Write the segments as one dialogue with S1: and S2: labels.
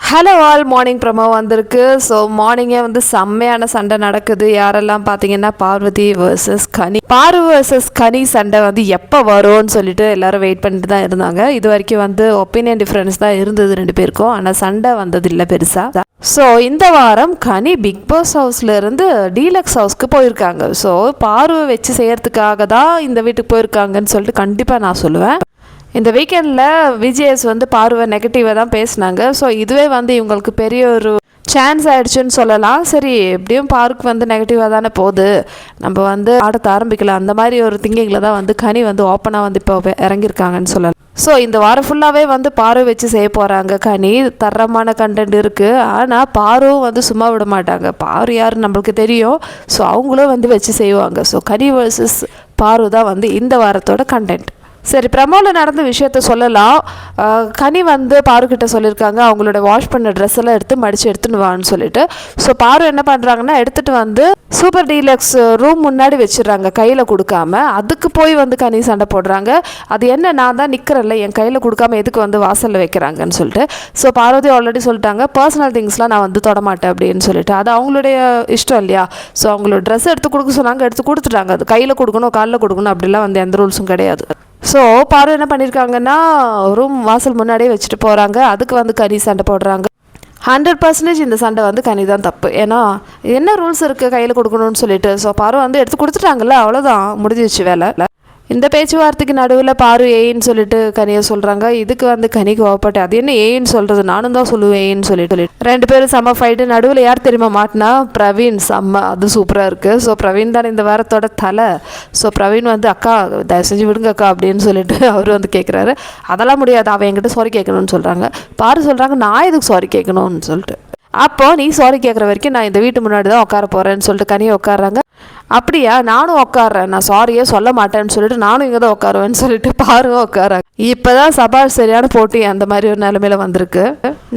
S1: Hello all, morning promo வந்திருக்கு. So மார்னிங்கே வந்து செம்மையான சண்டை நடக்குது. யாரெல்லாம் பார்த்தீங்கன்னா பார்வதி வர்சஸ் கனி. பாரு வர்சஸ் கனி சண்டை வந்து எப்போ வரும்னு சொல்லிட்டு எல்லாரும் வெயிட் பண்ணிட்டு தான் இருந்தாங்க. இது வரைக்கும் வந்து ஒப்பீனியன் டிஃப்ரென்ஸ் தான் இருந்தது ரெண்டு பேருக்கும். ஆனால் சண்டை வந்தது இல்லை பெருசாக. ஸோ இந்த வாரம் கனி பிக் பாஸ் ஹவுஸ்லேருந்து டீலக்ஸ் ஹவுஸ்க்கு போயிருக்காங்க. ஸோ பார்வை வச்சு செய்கிறதுக்காக தான் இந்த வீட்டுக்கு போயிருக்காங்கன்னு சொல்லிட்டு கண்டிப்பாக நான் சொல்லுவேன். இந்த வீக்கெண்டில் விஜேஎஸ் வந்து பார்வை நெகட்டிவாக தான் பேசினாங்க. ஸோ இதுவே வந்து இவங்களுக்கு பெரிய ஒரு சான்ஸ் ஆகிடுச்சுன்னு சொல்லலாம். சரி, எப்படியும் பார்க்கு வந்து நெகட்டிவாக தானே போகுது, நம்ம வந்து ஆடத்தை ஆரம்பிக்கலாம், அந்த மாதிரி ஒரு திங்கிங்கில் தான் வந்து கனி வந்து ஓப்பனாக வந்து இப்போ இறங்கியிருக்காங்கன்னு சொல்லலாம். ஸோ இந்த வாரம் ஃபுல்லாகவே வந்து பார்வை வச்சு செய்ய போகிறாங்க கனி. தரமான கண்டென்ட் இருக்குது. ஆனால் பார்வும் வந்து சும்மா விட மாட்டாங்க. பாரு யார் நம்மளுக்கு தெரியும். ஸோ அவங்களும் வந்து வச்சு செய்வாங்க. ஸோ கனி வர்சஸ் பார்வு தான் வந்து இந்த வாரத்தோட கண்டென்ட். சரி, ப்ரமோவில் நடந்த விஷயத்த சொல்லலாம். கனி வந்து பாருக்கிட்ட சொல்லியிருக்காங்க அவங்களோட வாஷ் பண்ண ட்ரெஸ் எல்லாம் எடுத்து மடித்து எடுத்துன்னு வான்னு சொல்லிட்டு. ஸோ பாரு என்ன பண்ணுறாங்கன்னா எடுத்துகிட்டு வந்து சூப்பர் டீலக்ஸ் ரூம் முன்னாடி வச்சிடுறாங்க, கையில் கொடுக்காம. அதுக்கு போய் வந்து கனி சண்டை போடுறாங்க. அது என்ன, நான் தான் நிற்கிறேன்ல, என் கையில் கொடுக்காம எதுக்கு வந்து வாசலில் வைக்கிறாங்கன்னு சொல்லிட்டு. ஸோ பார்வதி ஆல்ரெடி சொல்லிட்டாங்க பர்சனல் திங்ஸ்லாம் நான் வந்து தொடமாட்டேன் அப்படின்னு சொல்லிட்டு. அது அவங்களுடைய இஷ்டம் இல்லையா. ஸோ அவங்களோட ட்ரெஸ் எடுத்து கொடுக்க சொன்னாங்க, எடுத்து கொடுத்துட்டாங்க. அது கையில் கொடுக்கணும் காலில் கொடுக்கணும் அப்படிலாம் வந்து எந்த ரூல்ஸும் கிடையாது. ஸோ பாரு என்ன பண்ணியிருக்காங்கன்னா ரூம் வாசல் முன்னாடியே வச்சுட்டு போகிறாங்க. அதுக்கு வந்து கனி சண்டை போடுறாங்க. 100% இந்த சண்டை வந்து கனி தான் தப்பு. ஏன்னா என்ன ரூல்ஸ் இருக்குது கையில் கொடுக்கணும்னு சொல்லிட்டு. ஸோ பாரு வந்து எடுத்து கொடுத்துட்டாங்கல்ல, அவ்வளோதான், முடிஞ்சிச்சு வேலை. இந்த பேச்சுவார்த்தைக்கு நடுவில் பாரு ஏன்னு சொல்லிட்டு கனியை சொல்கிறாங்க. இதுக்கு வந்து கனி கோவப்பட்டு அது என்ன ஏன்னு சொல்கிறது, நானும் தான் சொல்லுவேன் ஏன்னு சொல்லிட்டு ரெண்டு பேரும் செம்ம ஃபைட்டு. நடுவில் யார் தெரியுமா மாட்டினா, பிரவீன். செம்ம, அது சூப்பராக இருக்குது. ஸோ பிரவீன் தான் இந்த வாரத்தோட தலை. ஸோ பிரவீன் வந்து அக்கா தயவு செஞ்சு விடுங்க அக்கா அப்படின்னு சொல்லிட்டு அவர் வந்து கேட்குறாரு. அதெல்லாம் முடியாது, அவன் என்கிட்ட சாரி கேட்கணும்னு சொல்கிறாங்க. பாரு சொல்கிறாங்க நான் எதுக்கு சாரி கேட்கணும்னு சொல்லிட்டு. அப்போ நீ சாரி கேட்குற வரைக்கும் நான் இந்த வீட்டு முன்னாடி தான் உட்கார போகிறேன்னு சொல்லிட்டு கனியை உட்காடுறாங்க. அப்படியா, நானும் உட்காடுறேன், நான் சாரியே சொல்ல மாட்டேன்னு சொல்லிட்டு நானும் இங்கே தான் உட்காருவேன்னு சொல்லிட்டு பாருங்க உட்காராங்க. இப்போ தான் சபாஷ் சரியான போட்டி அந்த மாதிரி ஒரு நிலைமையில வந்திருக்கு.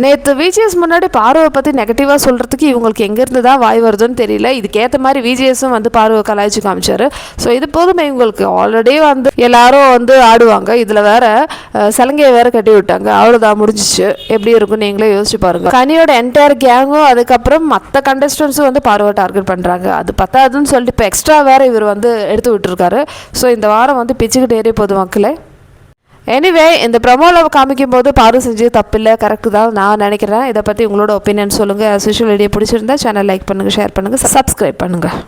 S1: நேற்று விஜிஎஸ் முன்னாடி பார்வை பற்றி நெகட்டிவாக சொல்கிறதுக்கு இவங்களுக்கு எங்கேருந்து தான் வாய் வருதுன்னு தெரியல. இதுக்கேற்ற மாதிரி விஜிஎஸும் வந்து பார்வை கலாய்ச்சி காமிச்சாரு. ஸோ இது போதுமே இவங்களுக்கு. ஆல்ரெடி வந்து எல்லாரும் வந்து ஆடுவாங்க, இதில் வேற சலங்கையை வேற கட்டி விட்டாங்க, அவ்வளோதான், முடிஞ்சிச்சு. எப்படி இருக்குன்னு நீங்களே யோசிச்சு பாருங்க. கனியோட என்டையர் கேங்கும் அதுக்கப்புறம் மற்ற கண்டஸ்டன்ஸும் வந்து பார்வை டார்கெட் பண்ணுறாங்க. அது பத்தாதுன்னு சொல்லிட்டு இப்போ எக்ஸ்ட்ரா வேறு இவர் வந்து எடுத்து விட்டுருக்காரு. ஸோ இந்த வாரம் வந்து பிச்சுக்கிட்டு ஏறிய போது மக்களே. எனிவே, இந்த ப்ரமோவில் காமிக்கும் போது பாரு செஞ்சது தப்பில்லை, கரெக்டு தான் நான் நினைக்கிறேன். இதை பற்றி உங்களோட ஒப்பீனியன் சொல்லுங்கள். சோஷியல் மீடியா பிடிச்சிருந்தா சேனல் லைக் பண்ணுங்கள், ஷேர் பண்ணுங்கள், சப்ஸ்கிரைப் பண்ணுங்கள்.